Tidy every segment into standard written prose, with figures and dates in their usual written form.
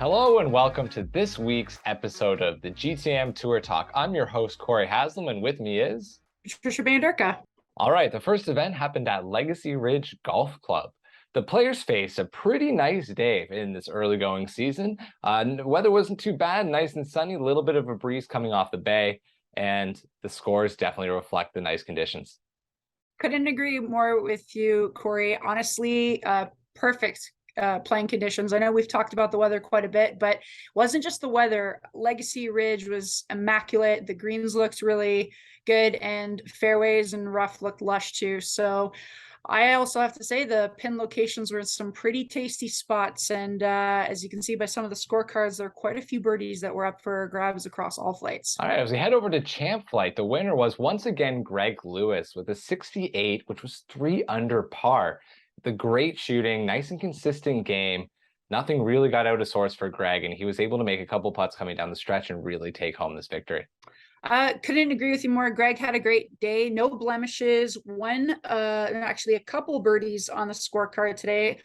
Hello and welcome to this week's episode of the GTM Tour Talk. I'm your host, Corey Haslam, and with me is... Trisha Banderka. All right, the first event happened at Legacy Ridge Golf Club. The players faced a pretty nice day in this early going season. The weather wasn't too bad, nice and sunny, a little bit of a breeze coming off the bay, and the scores definitely reflect the nice conditions. Couldn't agree more with you, Corey. Honestly, perfect playing conditions. I know we've talked about the weather quite a bit, but it wasn't just the weather. Legacy Ridge was immaculate. The greens looked really good, and fairways and rough looked lush too. So I also have to say the pin locations were in some pretty tasty spots. And as you can see by some of the scorecards, there are quite a few birdies that were up for grabs across all flights. All right, as we head over to Champ Flight, the winner was once again Greg Lewis with a 68, which was 3 under par. The great shooting, nice and consistent game. Nothing really got out of sorts for Greg, and he was able to make a couple putts coming down the stretch and really take home this victory. Couldn't agree with you more. Greg had a great day, no blemishes, actually a couple birdies on the scorecard today.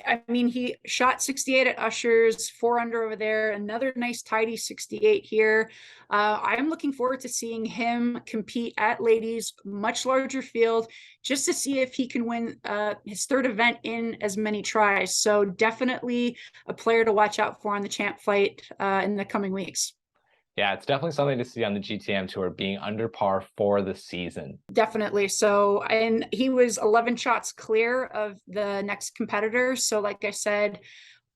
I mean, he shot 68 at Ushers, 4 under over there, another nice tidy 68 here. I'm looking forward to seeing him compete at Ladies, much larger field, just to see if he can win his third event in as many tries. So definitely a player to watch out for on the Champ Flight in the coming weeks. Yeah, it's definitely something to see on the GTM Tour, being under par for the season. Definitely. So, and he was 11 shots clear of the next competitor. So, like I said,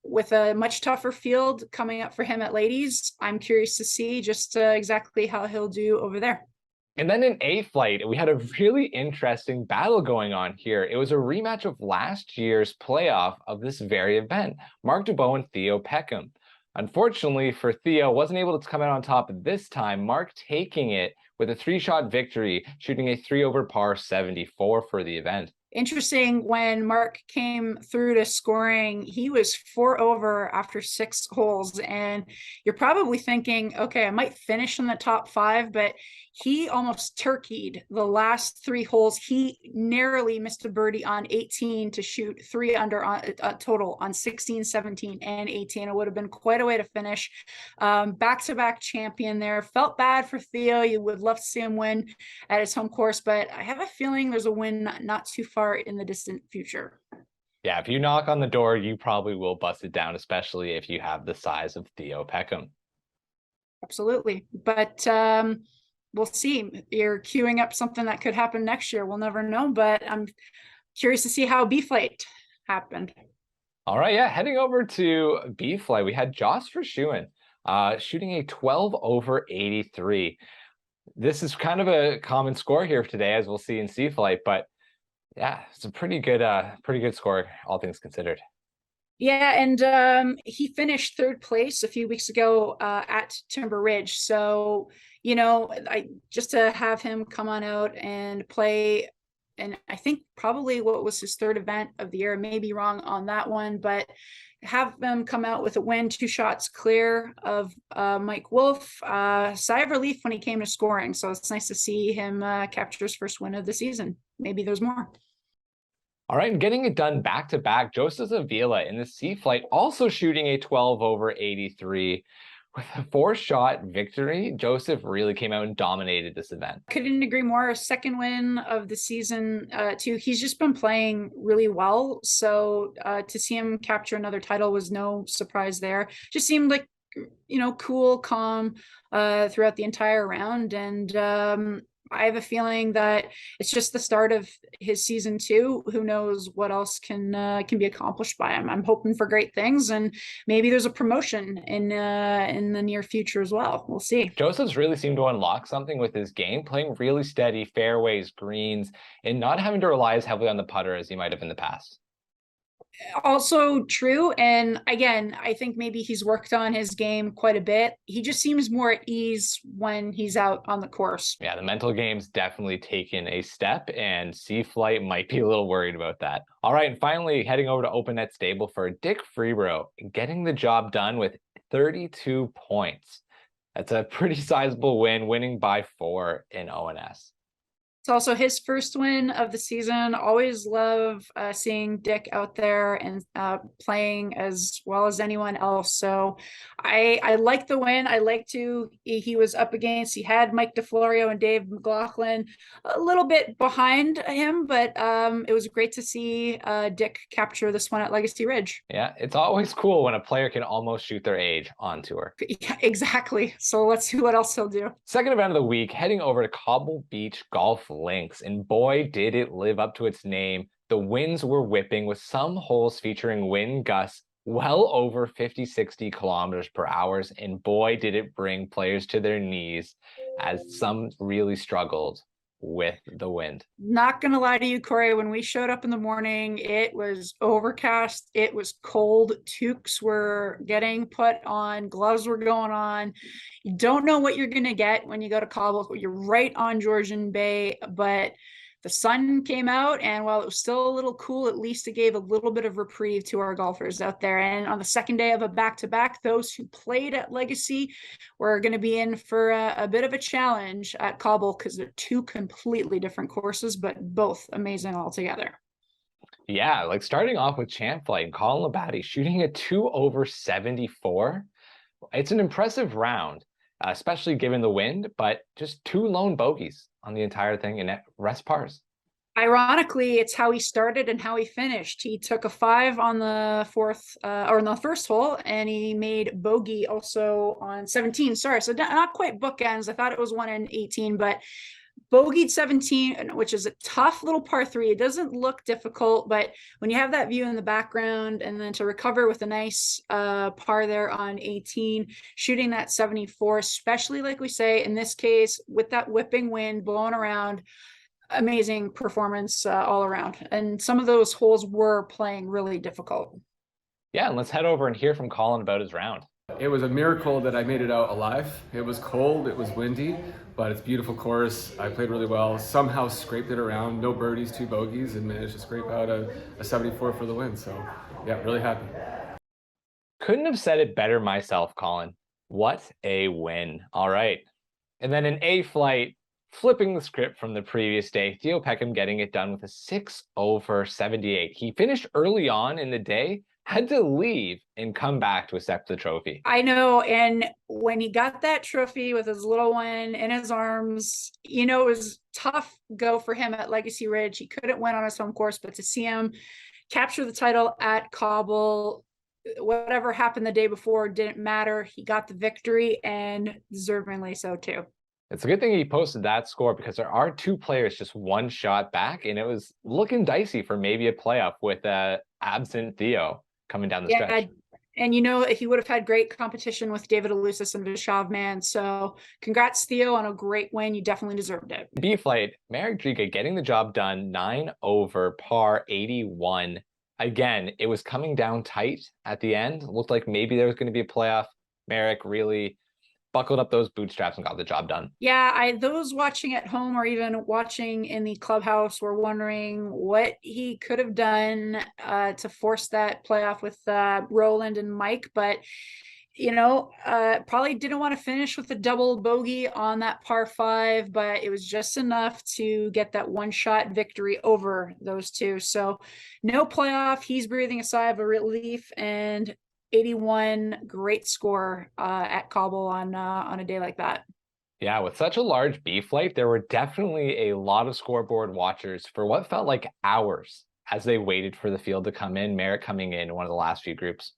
with a much tougher field coming up for him at Ladies, I'm curious to see just exactly how he'll do over there. And then in A Flight, we had a really interesting battle going on here. It was a rematch of last year's playoff of this very event, Mark Dubois and Theo Peckham. Unfortunately for Theo, wasn't able to come out on top this time. Mark taking it with a 3-shot victory, shooting a 3 over par 74 for the event. Interesting, when Mark came through to scoring, he was 4 over after 6 holes. And you're probably thinking, okay, I might finish in the top 5, but he almost turkeyed the last 3 holes. He narrowly missed a birdie on 18 to shoot 3 under on total on 16, 17, and 18. It would have been quite a way to finish. Back-to-back champion there. Felt bad for Theo. You would love to see him win at his home course, but I have a feeling there's a win not too far in the distant future. Yeah, if you knock on the door, you probably will bust it down, especially if you have the size of Theo Peckham. Absolutely. But we'll see. You're queuing up something that could happen next year. We'll never know, but I'm curious to see how B Flight happened. All right, yeah, heading over to B Flight, we had Jos Verschuren shooting a 12 over 83. This is kind of a common score here today, as we'll see in C Flight, but yeah, it's a pretty good score, all things considered. Yeah, and he finished 3rd place a few weeks ago at Timber Ridge. So, you know, just to have him come on out and play, and I think probably what was his 3rd event of the year, I may be wrong on that one, but have them come out with a win, 2 shots clear of Mike Wolf. Sigh of relief when he came to scoring. So it's nice to see him capture his first win of the season. Maybe there's more. All right, and getting it done back-to-back, Joseph Avila in the C Flight also shooting a 12 over 83. With a 4-shot victory, Joseph really came out and dominated this event. Couldn't agree more. 2nd win of the season, too. He's just been playing really well. So to see him capture another title was no surprise there. Just seemed like, you know, cool, calm throughout the entire round. And I have a feeling that it's just the start of his season 2. Who knows what else can be accomplished by him? I'm hoping for great things, and maybe there's a promotion in the near future as well. We'll see. Joseph's really seemed to unlock something with his game, playing really steady fairways, greens, and not having to rely as heavily on the putter as he might have in the past. Also true. And again, I think maybe he's worked on his game quite a bit. He just seems more at ease when he's out on the course. Yeah, the mental game's definitely taken a step, and C Flight might be a little worried about that. All right, and finally heading over to Open Net Stable for Dick Freeborough, getting the job done with 32 points. That's a pretty sizable win, winning by 4 in ONS. It's also his first win of the season. Always love seeing Dick out there and playing as well as anyone else. So I like the win. I like to, he was up against, he had Mike DeFlorio and Dave McLaughlin a little bit behind him, but it was great to see Dick capture this one at Legacy Ridge. Yeah, it's always cool when a player can almost shoot their age on tour. Yeah, exactly. So let's see what else he'll do. Second event of the week, heading over to Cobble Beach Golf Links, and boy, did it live up to its name. The winds were whipping with some holes featuring wind gusts well over 50, 60 kilometers per hour, and boy, did it bring players to their knees as some really struggled with the wind. Not gonna lie to you, Corey, when we showed up in the morning, it was overcast, it was cold, toques were getting put on, gloves were going on. You don't know what you're gonna get when you go to Cobble. You're right on Georgian Bay, but the sun came out, and while it was still a little cool, at least it gave a little bit of reprieve to our golfers out there. And on the second day of a back-to-back, those who played at Legacy were going to be in for a bit of a challenge at Cobble, because they're two completely different courses, but both amazing altogether. Yeah, like starting off with Champ Flight and Colin Labadie shooting a 2 over 74. It's an impressive round, especially given the wind, but just 2 lone bogeys on the entire thing and rest pars. Ironically, it's how he started and how he finished. He took a 5 on the or on the first hole, and he made bogey also on 17. Sorry, so not quite bookends. I thought it was 1 and 18, but bogeyed 17, which is a tough little par 3. It doesn't look difficult, but when you have that view in the background, and then to recover with a nice par there on 18, shooting that 74, especially like we say in this case with that whipping wind blowing around, amazing performance all around. And some of those holes were playing really difficult. Yeah, and let's head over and hear from Colin about his round. It was a miracle that I made it out alive. It was cold, it was windy, but it's a beautiful course. I played really well, somehow scraped it around, no birdies, 2 bogeys, and managed to scrape out a 74 for the win. So yeah, really happy. Couldn't have said it better myself, Colin. What a win. All right. And then in A Flight, flipping the script from the previous day, Theo Peckham getting it done with a 6 over 78. He finished early on in the day, had to leave and come back to accept the trophy. I know. And when he got that trophy with his little one in his arms, you know, it was tough go for him at Legacy Ridge. He couldn't win on his home course, but to see him capture the title at Cobble, whatever happened the day before didn't matter. He got the victory, and deservingly so too. It's a good thing he posted that score, because there are 2 players just 1 shot back, and it was looking dicey for maybe a playoff with absent Theo coming down the stretch. And you know, he would have had great competition with David Alusis and Vishav Mann. So congrats, Theo, on a great win. You definitely deserved it. B Flight, Marek Driga getting the job done, 9 over par 81. Again, it was coming down tight at the end. It looked like maybe there was going to be a playoff. Marek really buckled up those bootstraps and got the job done. Yeah, those watching at home or even watching in the clubhouse were wondering what he could have done to force that playoff with Roland and Mike, but you know, probably didn't want to finish with a double bogey on that par 5, but it was just enough to get that 1-shot victory over those 2. So no playoff. He's breathing a sigh of relief, and 81, great score at Cobble on a day like that. Yeah, with such a large B Flight, there were definitely a lot of scoreboard watchers for what felt like hours as they waited for the field to come in. Marek coming in one of the last few groups.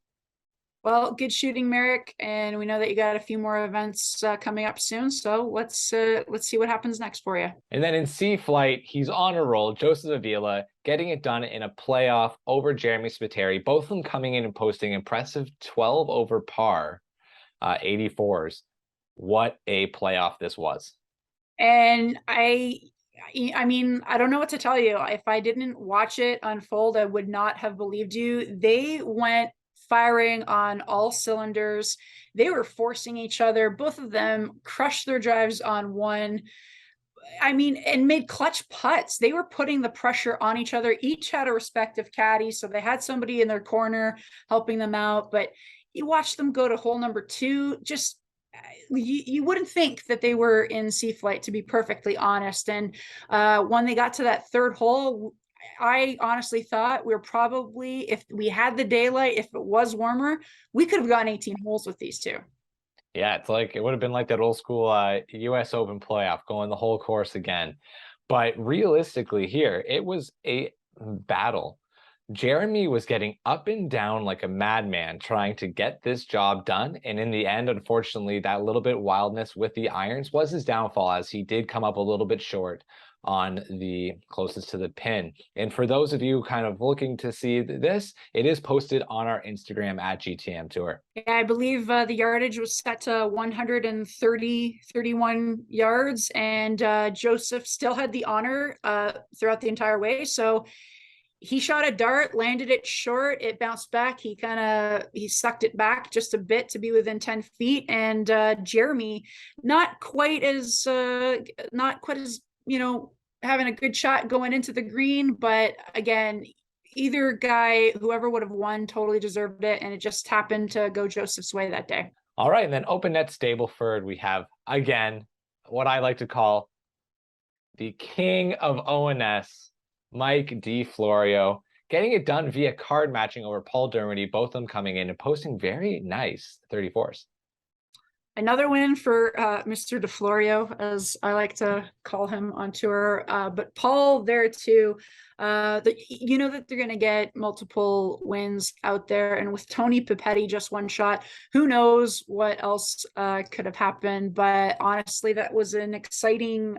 Well, good shooting, Marek, and we know that you got a few more events coming up soon. So let's see what happens next for you. And then in C Flight, he's on a roll. Joseph Avila getting it done in a playoff over Jeremy Spiteri. Both of them coming in and posting impressive 12 over par 84s. What a playoff this was. And I mean, I don't know what to tell you. If I didn't watch it unfold, I would not have believed you. They went firing on all cylinders. They were forcing each other. Both of them crushed their drives on one. I mean, and made clutch putts. They were putting the pressure on each other. Each had a respective caddy, so they had somebody in their corner helping them out. But you watch them go to hole number 2, just you wouldn't think that they were in C flight, to be perfectly honest. And when they got to that third hole, I honestly thought we were probably, if we had the daylight, if it was warmer, we could have gone 18 holes with these two. Yeah, it's like it would have been like that old school US Open playoff, going the whole course again. But realistically here, it was a battle. Jeremy was getting up and down like a madman trying to get this job done. And in the end, unfortunately, that little bit wildness with the irons was his downfall, as he did come up a little bit short on the closest to the pin. And for those of you kind of looking to see this, it is posted on our Instagram at GTM Tour. Yeah, I believe the yardage was set to 131 yards, and Joseph still had the honor throughout the entire way. So he shot a dart, landed it short, it bounced back. He sucked it back just a bit to be within 10 feet. And Jeremy, not quite as having a good shot going into the green, but again, either guy, whoever would have won, totally deserved it, and it just happened to go Joseph's way that day. All right, and then Open Net Stableford, we have, again, what I like to call the king of ONS, Mike D. Florio, getting it done via card matching over Paul Dermody, both of them coming in and posting very nice 34s. Another win for Mr. DeFlorio, as I like to call him on tour. But Paul there too, you know that they're going to get multiple wins out there. And with Tony Pipetti just one shot, who knows what else could have happened. But honestly, that was an exciting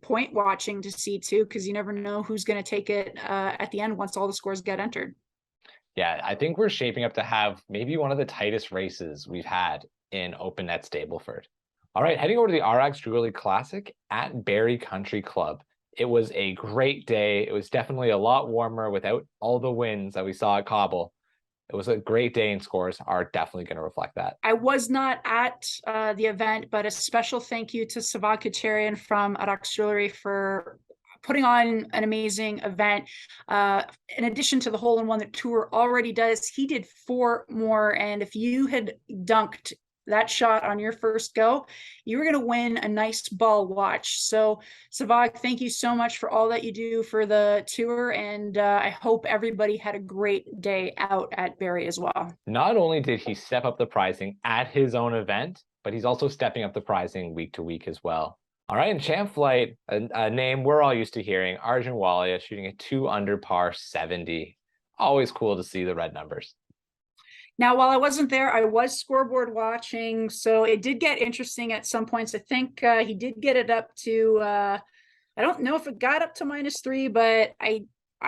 point watching to see too, because you never know who's going to take it at the end once all the scores get entered. Yeah, I think we're shaping up to have maybe one of the tightest races we've had in Open Net Stableford. All right, heading over to the RX Jewelry Classic at Barrie Country Club. It was a great day. It was definitely a lot warmer without all the winds that we saw at Cobble. It was a great day, and scores are definitely going to reflect that. I was not at the event, but a special thank you to Savad Kacharian from RX Jewelry for putting on an amazing event. In addition to the hole-in-one that Tour already does, he did 4 more. And if you had dunked that shot on your first go, you were going to win a nice ball watch. So Savag, thank you so much for all that you do for the tour. And I hope everybody had a great day out at Barrie as well. Not only did he step up the pricing at his own event, but he's also stepping up the pricing week to week as well. All right, in Champ Flight, a name we're all used to hearing, Arjun Walia shooting a 2 under par 70. Always cool to see the red numbers. Now, while I wasn't there, I was scoreboard watching, so it did get interesting at some points. I think he did get it up to, I don't know if it got up to -3, but I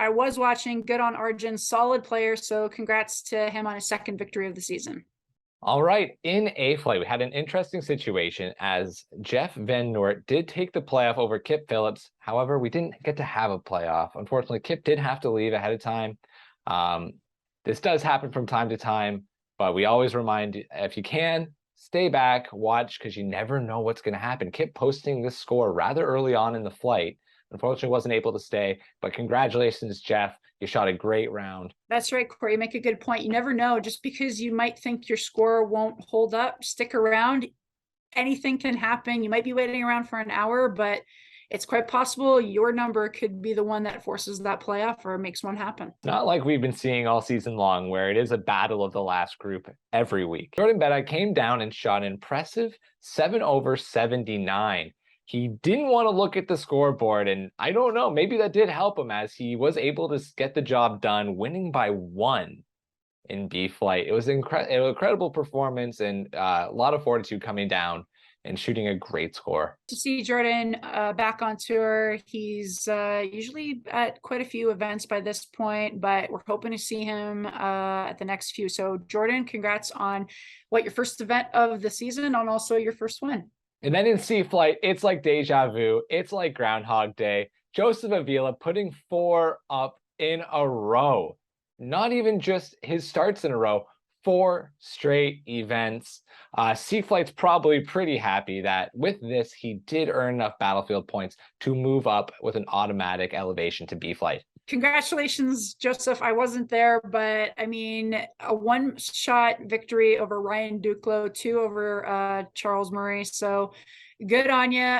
was watching. Good on Arjun, solid player, so congrats to him on his second victory of the season. All right, in A Flight, we had an interesting situation as Jeff Van Noort did take the playoff over Kip Phillips. However, we didn't get to have a playoff. Unfortunately, Kip did have to leave ahead of time. This does happen from time to time, but we always remind, if you can, stay back, watch, because you never know what's going to happen. Kip posting this score rather early on in the flight. Unfortunately, wasn't able to stay, but congratulations, Jeff. You shot a great round. That's right, Corey. You make a good point. You never know. Just because you might think your score won't hold up, stick around. Anything can happen. You might be waiting around for an hour, but it's quite possible your number could be the one that forces that playoff or makes one happen. Not like we've been seeing all season long, where it is a battle of the last group every week. Jordan Beda came down and shot an impressive 7 over 79. He didn't want to look at the scoreboard, and I don't know, maybe that did help him, as he was able to get the job done, winning by 1 in B Flight. It was an incredible performance, and a lot of fortitude coming down and shooting a great score. To see Jordan back on tour, he's usually at quite a few events by this point, but we're hoping to see him at the next few. So Jordan, congrats on your first event of the season and also your first win. And then in C Flight, it's like deja vu. It's like Groundhog Day. Joseph Avila putting 4 up in a row. Not even just his starts in a row, 4 straight events. C Flight's probably pretty happy that with this, he did earn enough battlefield points to move up with an automatic elevation to B Flight. Congratulations, Joseph. I wasn't there, but I mean, a one-shot victory over Ryan Duclos, two over Charles Murray. So good on you.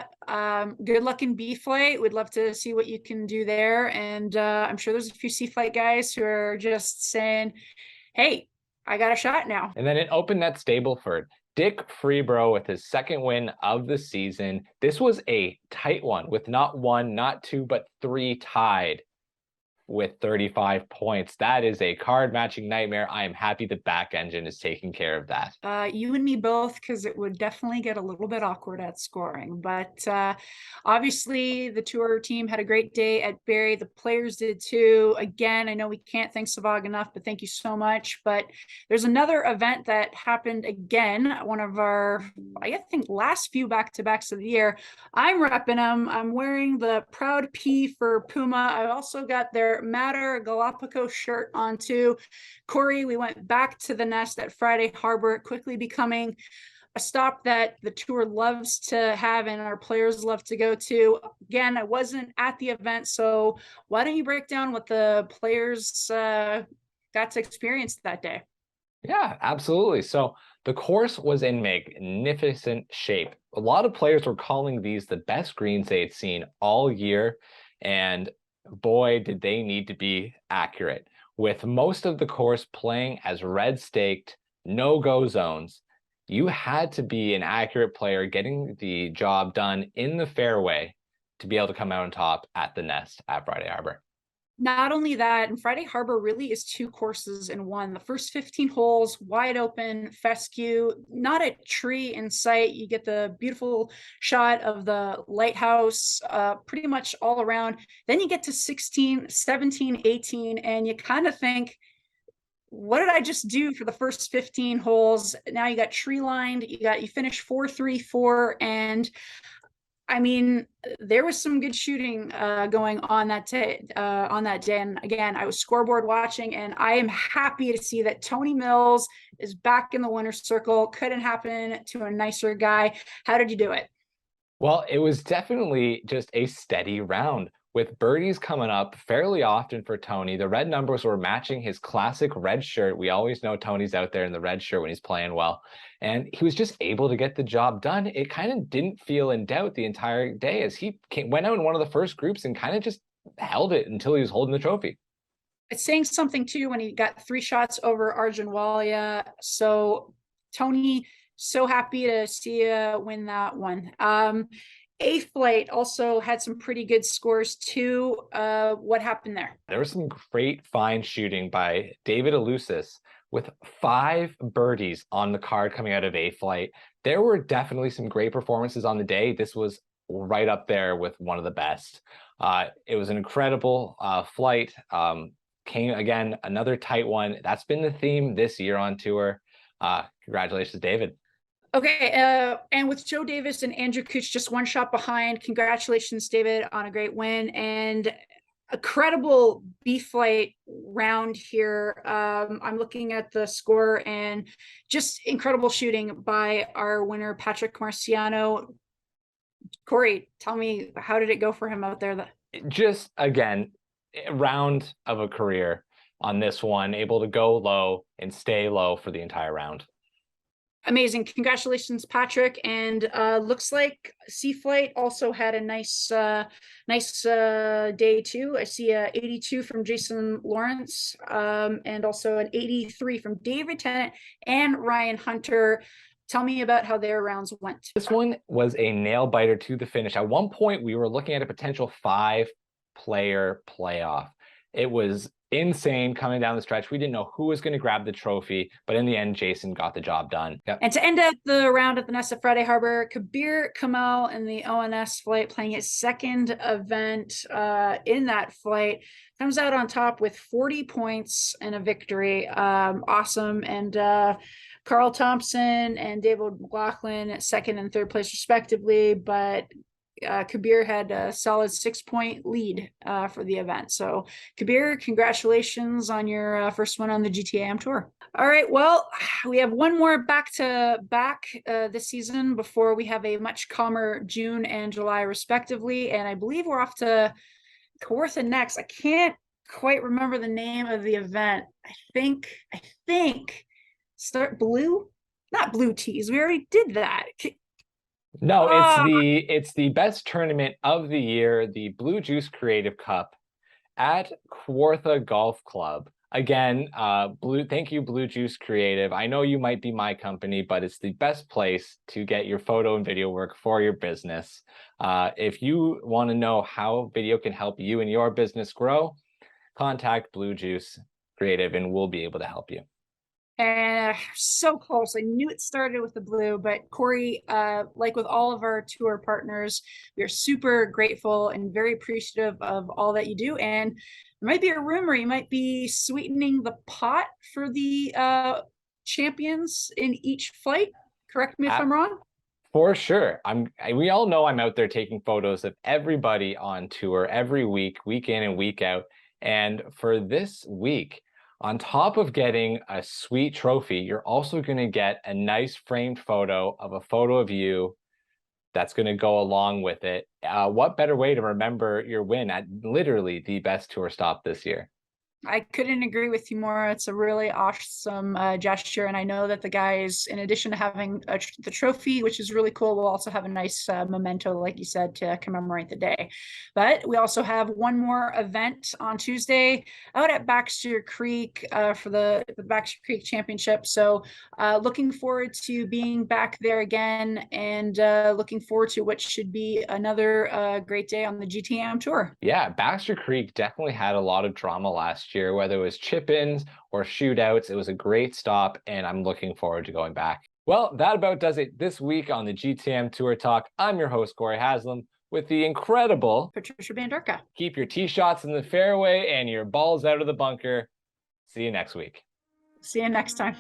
Good luck in B flight. We'd love to see what you can do there. And I'm sure there's a few C flight guys who are just saying, hey, I got a shot now. And then it opened at Stableford. Dick Freeborough with his second win of the season. This was a tight one with not one, not two, but three tied with 35 points. That is a card matching nightmare. I am happy the back engine is taking care of that. You and me both, because it would definitely get a little bit awkward at scoring. But obviously, the tour team had a great day at Barrie. The players did too. Again, I know we can't thank Savag enough, but thank you so much. But there's another event that happened again, one of our, I think, last few back-to-backs of the year. I'm repping them. I'm wearing the Proud P for Puma. I also got their Matter Galapagos shirt on too. Corey, we went back to the Nest at Friday Harbor, quickly becoming a stop that the tour loves to have and our players love to go to. Again, I wasn't at the event, so why don't you break down what the players got to experience that day? Yeah, absolutely. So the course was in magnificent shape. A lot of players were calling these the best greens they had seen all year, and boy, did they need to be accurate. With most of the course playing as red staked, no-go zones, you had to be an accurate player getting the job done in the fairway to be able to come out on top at the Nest at Friday Harbor. Not only that, and Friday Harbor really is two courses in one. The first 15 holes, wide open, fescue, not a tree in sight. You get the beautiful shot of the lighthouse pretty much all around. Then you get to 16, 17, 18, and you kind of think, what did I just do for the first 15 holes? Now you got tree lined, you finish 4-3-4, and I mean, there was some good shooting going on that day. And again, I was scoreboard watching, and I am happy to see that Tony Mills is back in the winner's circle. Couldn't happen to a nicer guy. How did you do it? Well, it was definitely just a steady round with birdies coming up fairly often for Tony. The red numbers were matching his classic red shirt. We always know Tony's out there in the red shirt when he's playing well. And he was just able to get the job done. It kind of didn't feel in doubt the entire day as he went out in one of the first groups and kind of just held it until he was holding the trophy. It's saying something too when he got 3 shots over Arjun Walia. So Tony, so happy to see you win that one. A Flight also had some pretty good scores too. What happened there? There was some great fine shooting by David Elusis with 5 birdies on the card coming out of A Flight. There were definitely some great performances on the day. This was right up there with one of the best. It was an incredible flight. Came again, another tight one. That's been the theme this year on tour. Congratulations, David. Okay, and with Joe Davis and Andrew Cooch just 1 shot behind, congratulations, David, on a great win and a credible B flight round here. I'm looking at the score and just incredible shooting by our winner, Patrick Marciano. Corey, tell me, how did it go for him out there? Just, again, a round of a career on this one, able to go low and stay low for the entire round. Amazing. Congratulations, Patrick. And looks like Sea Flight also had a nice day too. I see a 82 from Jason Lawrence and also an 83 from David Tennant and Ryan Hunter. Tell me about how their rounds went. This one was a nail biter to the finish. At one point, we were looking at a potential 5-player playoff. It was insane coming down the stretch. We didn't know who was going to grab the trophy, but in the end, Jason got the job done. Yep. And to end up the round at the Nest at Friday Harbor, Kabir Kamal in the ONS flight, playing his second event in that flight, comes out on top with 40 points and a victory. Awesome. And Carl Thompson and David McLaughlin at second and third place respectively, but Kabir had a solid 6-point lead for the event. So Kabir, congratulations on your first one on the GTA Am Tour. All right, well, we have one more back-to-back this season before we have a much calmer June and July respectively. And I believe we're off to Kawartha next. I can't quite remember the name of the event. I think start blue, not blue tees. We already did that. No, Ah, it's the best tournament of the year, the Blue Juice Creative Cup at Kawartha Golf Club. Again, thank you, Blue Juice Creative. I know you might be my company, but it's the best place to get your photo and video work for your business. If you want to know how video can help you and your business grow, contact Blue Juice Creative and we'll be able to help you. and so close. I knew it started with the blue, but Corey, like with all of our tour partners, we are super grateful and very appreciative of all that you do. And there might be a rumor you might be sweetening the pot for the champions in each flight. Correct me if I'm wrong. For sure. We all know I'm out there taking photos of everybody on tour every week, week in and week out. And for this week, on top of getting a sweet trophy, you're also going to get a nice framed photo of you that's going to go along with it. What better way to remember your win at literally the best tour stop this year? I couldn't agree with you more. It's a really awesome gesture. And I know that the guys, in addition to having the trophy, which is really cool, will also have a nice memento, like you said, to commemorate the day. But we also have one more event on Tuesday out at Baxter Creek for the Baxter Creek Championship. So looking forward to being back there again and looking forward to what should be another great day on the GTM Tour. Yeah, Baxter Creek definitely had a lot of drama last year, whether it was chip-ins or shootouts. It was a great stop, and I'm looking forward to going back. Well, that about does it this week on the GTM Tour Talk. I'm your host, Corey Haslam, with the incredible Patricia Banderka. Keep your tee shots in the fairway and your balls out of the bunker. See you next week. See you next time.